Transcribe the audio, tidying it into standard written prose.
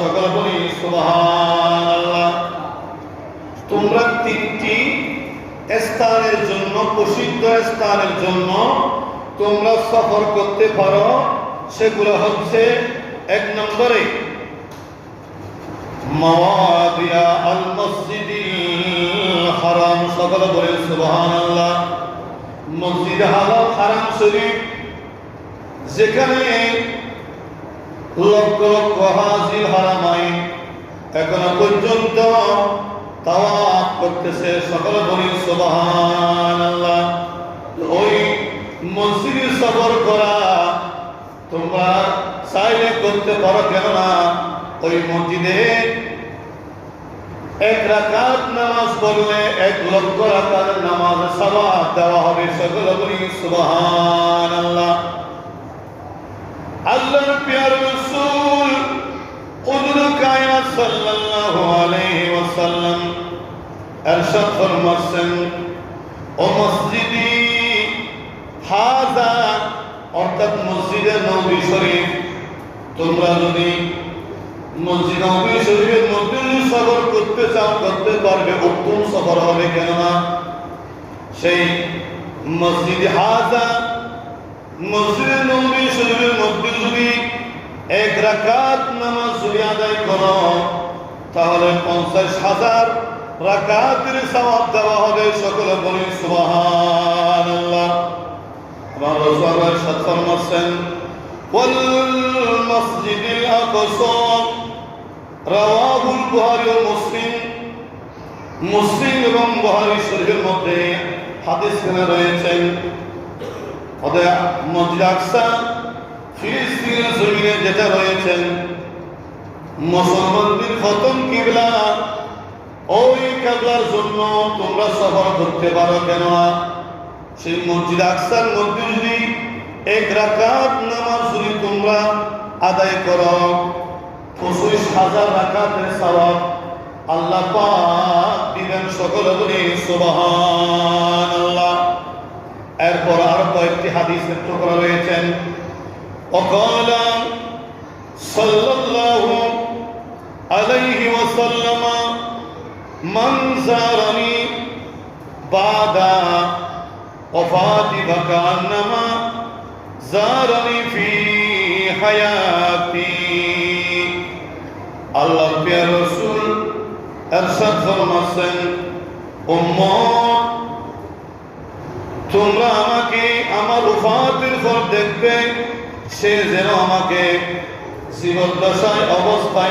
সকল বলি সুবহানাল্লাহ। তোমরা তিনটি স্থানের জন্য, প্রসিদ্ধ স্থানের জন্য তোমরা সফর করতে পারো। সেগুলো হচ্ছে, এক নম্বরে মাওয়াদিয়া আল মসজিদিল হারাম, সকল বলি সুবহানাল্লাহ। মসজিদ হারাম শরীফ, যেখানে লক্ষ লক্ষ হাজি হারামাইন এখনো পর্যন্ত তাওয়াফ করতেছে, সকল বলি সুবহানাল্লাহ। ওই মসজিদে সফর করা তোমরা চাইলে করতে পারো, কেননা ওই মসজিদে এক রাকাত নামাজ পড়লে 1 লক্ষ রাকাত নামাজ সওয়াব দেওয়া হবে, সকল বলি সুবহানাল্লাহ। আল্লাহর প্রিয় রাসূল হুজুর কায়নাত সাল্লাল্লাহু আলাইহি ওয়াসাল্লাম ইরশাদ ফরমাচ্ছেন, ও মসজিদি হাযা, অর্থাৎ মসজিদে নববী শরীফ, তোমরা যদি মসজিদ নববী শরীফের মধ্যে সফর করতে চাও করতে পারবে, উত্তম সফর হবে। কেননা সেই মসজিদ হাযা, মসজিদে নববী শরীফের মধ্যে যদি 1 রাকাত নামাজ আদায় করো, তাহলে 50,000 রাকাতের সওয়াব দেওয়া হবে, সকল বলি সুবহানাল্লাহ। আমার রাসূল ইরশাদ ফরমাচ্ছেন, ওয়াল মসজিদিল আকসা, রাওয়াহুল বুখারী ও মুসলিম, মুসলিম এবং বুখারী শরীফের মধ্যে হাদিস রয়েছে। মসজিদ আকসা ফিলিস্তিনের জমিনে যেটা রয়েছে, মুসলমানদের প্রথম কিবলা, ওই কিবলার জন্য তোমরা সফর করতে পারো। কেননা সেই মসজিদ আকসার মধ্যে যদি 1 রাকাত নামাজ যদি তোমরা আদায় করো, 25,000 রাকাতের সওয়াব আল্লাহ পাক দিবেন, সকল বলি সুবহানাল্লাহ। এরপর আরো কয়েকটি হাদিস টুকরা রয়েছেন। وقال صلى الله عليه وسلم من زارني بعد وفاتي فكأنما زارني في حياتي। আল্লাহর প্রিয় রাসূল ইরশাদ ফরমাচ্ছেন, উম্মত, তোমরা আমাকে আমার ওফাতের পর দেখবে, সে যেন আমাকে জীবদ্দশায় অবস্থায়